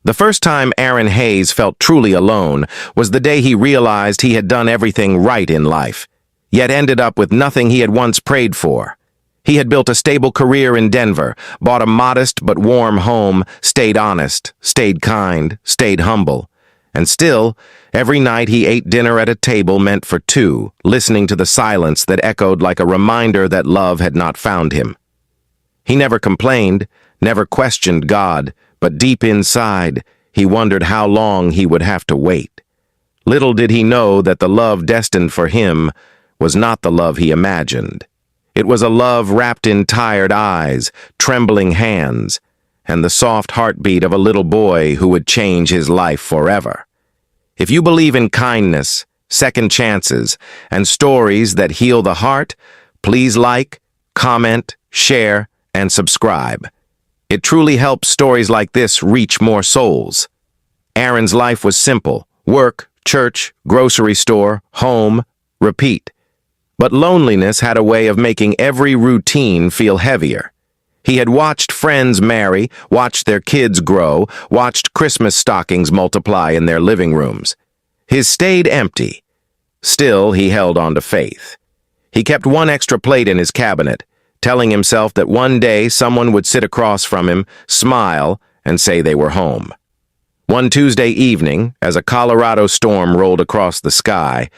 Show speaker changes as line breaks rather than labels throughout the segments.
The first time Aaron Hayes felt truly alone was the day he realized he had done everything right in life, yet ended up with nothing he had once prayed for. He had built a stable career in Denver, bought a modest but warm home, stayed honest, stayed kind, stayed humble. And still, every night he ate dinner at a table meant for two, listening to the silence that echoed like a reminder that love had not found him. He never complained, never questioned God, but deep inside, he wondered how long he would have to wait. Little did he know that the love destined for him was not the love he imagined. It was a love wrapped in tired eyes, trembling hands, and the soft heartbeat of a little boy who would change his life forever. If you believe in kindness, second chances, and stories that heal the heart, please like, comment, share, and subscribe. It truly helps stories like this reach more souls. Aaron's life was simple: work, church, grocery store, home, repeat. But loneliness had a way of making every routine feel heavier. He had watched friends marry, watched their kids grow, watched Christmas stockings multiply in their living rooms. His stayed empty. Still, he held on to faith. He kept one extra plate in his cabinet, telling himself that one day someone would sit across from him, smile, and say they were home. One Tuesday evening, as a Colorado storm rolled across the sky,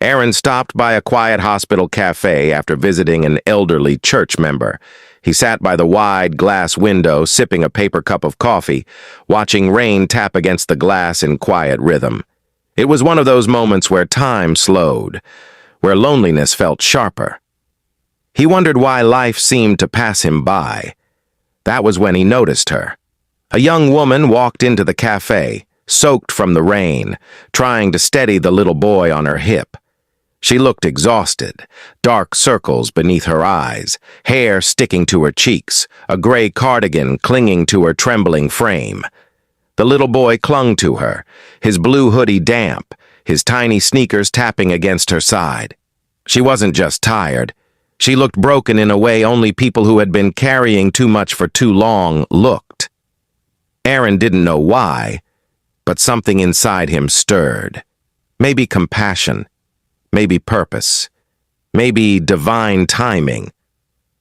Aaron stopped by a quiet hospital cafe after visiting an elderly church member. He sat by the wide glass window, sipping a paper cup of coffee, watching rain tap against the glass in quiet rhythm. It was one of those moments where time slowed, where loneliness felt sharper. He wondered why life seemed to pass him by. That was when he noticed her. A young woman walked into the cafe, soaked from the rain, trying to steady the little boy on her hip. She looked exhausted, dark circles beneath her eyes, hair sticking to her cheeks, a gray cardigan clinging to her trembling frame. The little boy clung to her, his blue hoodie damp, his tiny sneakers tapping against her side. She wasn't just tired. She looked broken in a way only people who had been carrying too much for too long looked. Aaron didn't know why, but something inside him stirred. Maybe compassion. Maybe purpose, maybe divine timing.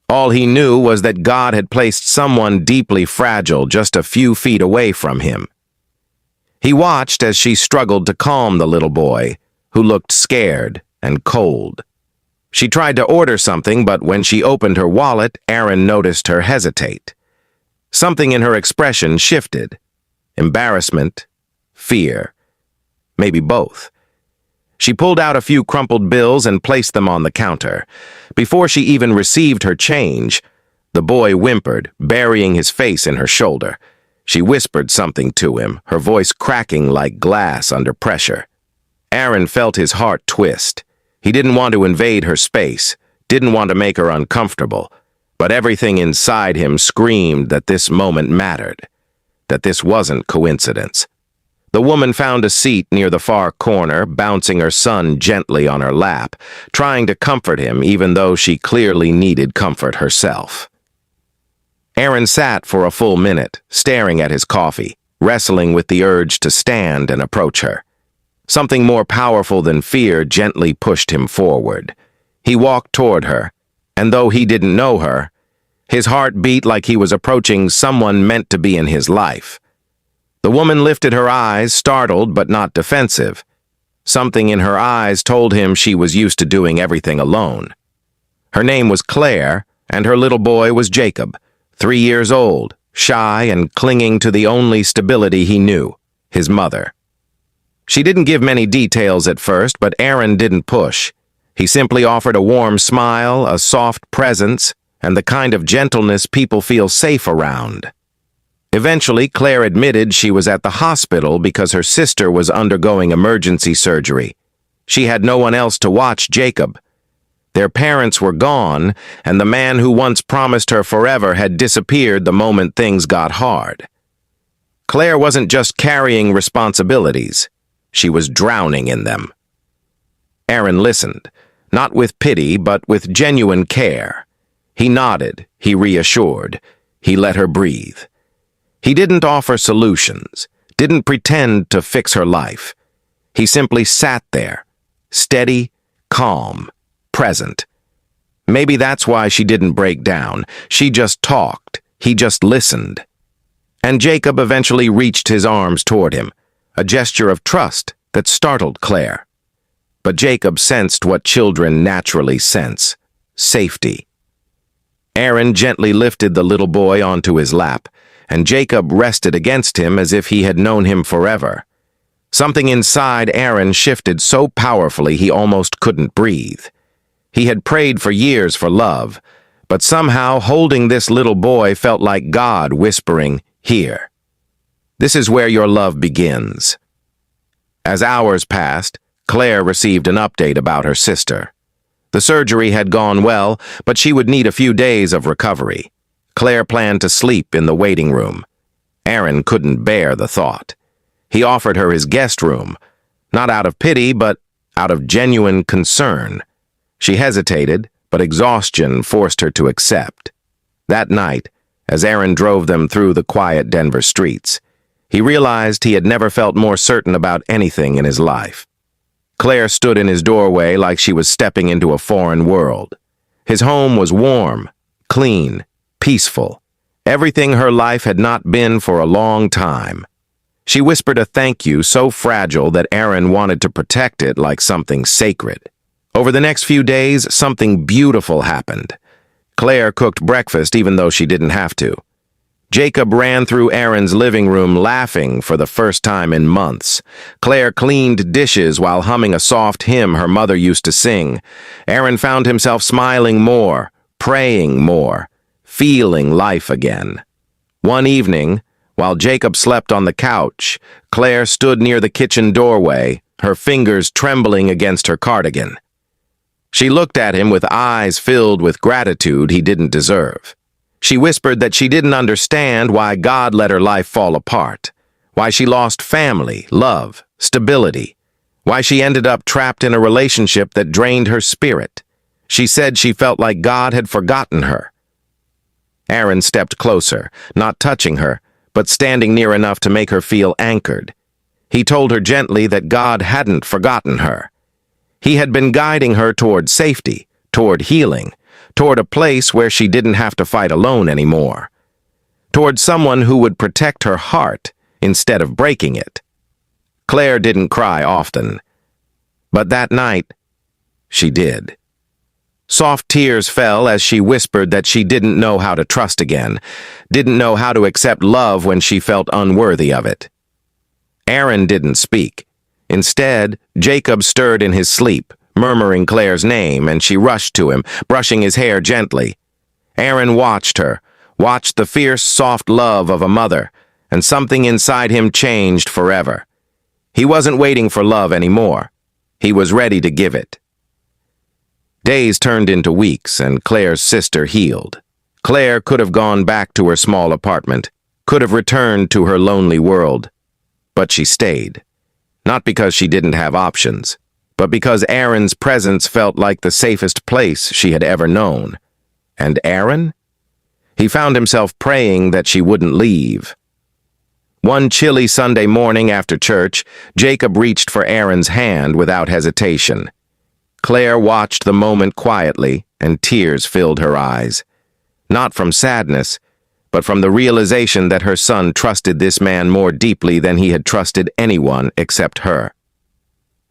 All he knew was that God had placed someone deeply fragile just a few feet away from him. He watched as she struggled to calm the little boy, who looked scared and cold. She tried to order something, but when she opened her wallet, Aaron noticed her hesitate. Something in her expression shifted. Embarrassment, fear, maybe both. She pulled out a few crumpled bills and placed them on the counter. Before she even received her change, the boy whimpered, burying his face in her shoulder. She whispered something to him, her voice cracking like glass under pressure. Aaron felt his heart twist. He didn't want to invade her space, didn't want to make her uncomfortable, but everything inside him screamed that this moment mattered, that this wasn't coincidence. The woman found a seat near the far corner, bouncing her son gently on her lap, trying to comfort him even though she clearly needed comfort herself. Aaron sat for a full minute, staring at his coffee, wrestling with the urge to stand and approach her. Something more powerful than fear gently pushed him forward. He walked toward her, and though he didn't know her, his heart beat like he was approaching someone meant to be in his life. The woman lifted her eyes, startled but not defensive. Something in her eyes told him she was used to doing everything alone. Her name was Claire, and her little boy was Jacob, 3 years old, shy and clinging to the only stability he knew, his mother. She didn't give many details at first, but Aaron didn't push. He simply offered a warm smile, a soft presence, and the kind of gentleness people feel safe around. Eventually, Claire admitted she was at the hospital because her sister was undergoing emergency surgery. She had no one else to watch Jacob. Their parents were gone, and the man who once promised her forever had disappeared the moment things got hard. Claire wasn't just carrying responsibilities. She was drowning in them. Aaron listened, not with pity, but with genuine care. He nodded, he reassured, he let her breathe. He didn't offer solutions, didn't pretend to fix her life. He simply sat there, steady, calm, present. Maybe that's why she didn't break down. She just talked. He just listened. And Jacob eventually reached his arms toward him, a gesture of trust that startled Claire. But Jacob sensed what children naturally sense: safety. Aaron gently lifted the little boy onto his lap, and Jacob rested against him as if he had known him forever. Something inside Aaron shifted so powerfully he almost couldn't breathe. He had prayed for years for love, but somehow holding this little boy felt like God whispering, "Here. This is where your love begins." As hours passed, Claire received an update about her sister. The surgery had gone well, but she would need a few days of recovery. Claire planned to sleep in the waiting room. Aaron couldn't bear the thought. He offered her his guest room, not out of pity, but out of genuine concern. She hesitated, but exhaustion forced her to accept. That night, as Aaron drove them through the quiet Denver streets, he realized he had never felt more certain about anything in his life. Claire stood in his doorway like she was stepping into a foreign world. His home was warm, clean, peaceful. Everything her life had not been for a long time. She whispered a thank you so fragile that Aaron wanted to protect it like something sacred. Over the next few days, something beautiful happened. Claire cooked breakfast even though she didn't have to. Jacob ran through Aaron's living room laughing for the first time in months. Claire cleaned dishes while humming a soft hymn her mother used to sing. Aaron found himself smiling more, praying more, feeling life again. One evening, while Jacob slept on the couch, Claire stood near the kitchen doorway, her fingers trembling against her cardigan. She looked at him with eyes filled with gratitude he didn't deserve. She whispered that she didn't understand why God let her life fall apart, why she lost family, love, stability, why she ended up trapped in a relationship that drained her spirit. She said she felt like God had forgotten her. Aaron stepped closer, not touching her, but standing near enough to make her feel anchored. He told her gently that God hadn't forgotten her. He had been guiding her toward safety, toward healing, toward a place where she didn't have to fight alone anymore, toward someone who would protect her heart instead of breaking it. Claire didn't cry often, but that night, she did. Soft tears fell as she whispered that she didn't know how to trust again, didn't know how to accept love when she felt unworthy of it. Aaron didn't speak. Instead, Jacob stirred in his sleep, murmuring Claire's name, and she rushed to him, brushing his hair gently. Aaron watched her, watched the fierce, soft love of a mother, and something inside him changed forever. He wasn't waiting for love anymore. He was ready to give it. Days turned into weeks, and Claire's sister healed. Claire could have gone back to her small apartment, could have returned to her lonely world, but she stayed. Not because she didn't have options, but because Aaron's presence felt like the safest place she had ever known. And Aaron? He found himself praying that she wouldn't leave. One chilly Sunday morning after church, Jacob reached for Aaron's hand without hesitation. Claire watched the moment quietly, and tears filled her eyes. Not from sadness, but from the realization that her son trusted this man more deeply than he had trusted anyone except her.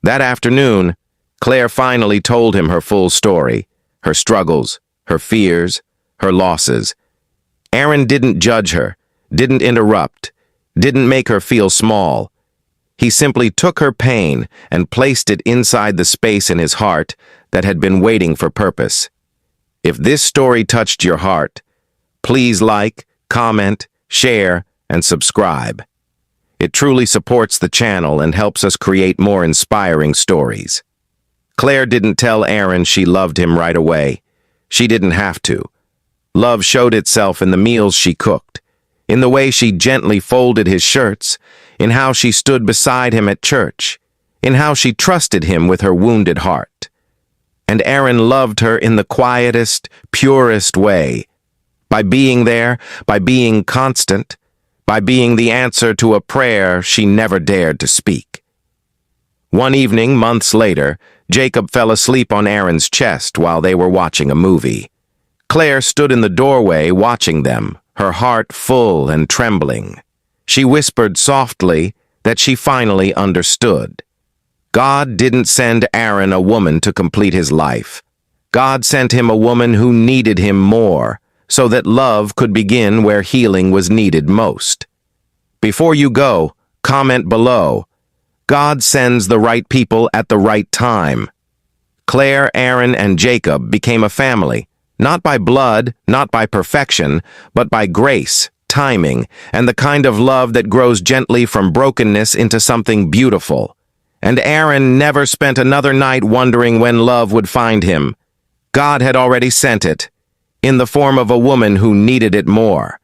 That afternoon, Claire finally told him her full story, her struggles, her fears, her losses. Aaron didn't judge her, didn't interrupt, didn't make her feel small. He simply took her pain and placed it inside the space in his heart that had been waiting for purpose. If this story touched your heart, please like, comment, share, and subscribe. It truly supports the channel and helps us create more inspiring stories. Claire didn't tell Aaron she loved him right away. She didn't have to. Love showed itself in the meals she cooked, in the way she gently folded his shirts, in how she stood beside him at church, in how she trusted him with her wounded heart. And Aaron loved her in the quietest, purest way, by being there, by being constant, by being the answer to a prayer she never dared to speak. One evening, months later, Jacob fell asleep on Aaron's chest while they were watching a movie. Claire stood in the doorway watching them, her heart full and trembling. She whispered softly that she finally understood. God didn't send Aaron a woman to complete his life. God sent him a woman who needed him more, so that love could begin where healing was needed most. Before you go, comment below. God sends the right people at the right time. Claire, Aaron, and Jacob became a family, not by blood, not by perfection, but by grace, timing, and the kind of love that grows gently from brokenness into something beautiful. And Aaron never spent another night wondering when love would find him. God had already sent it, in the form of a woman who needed it more.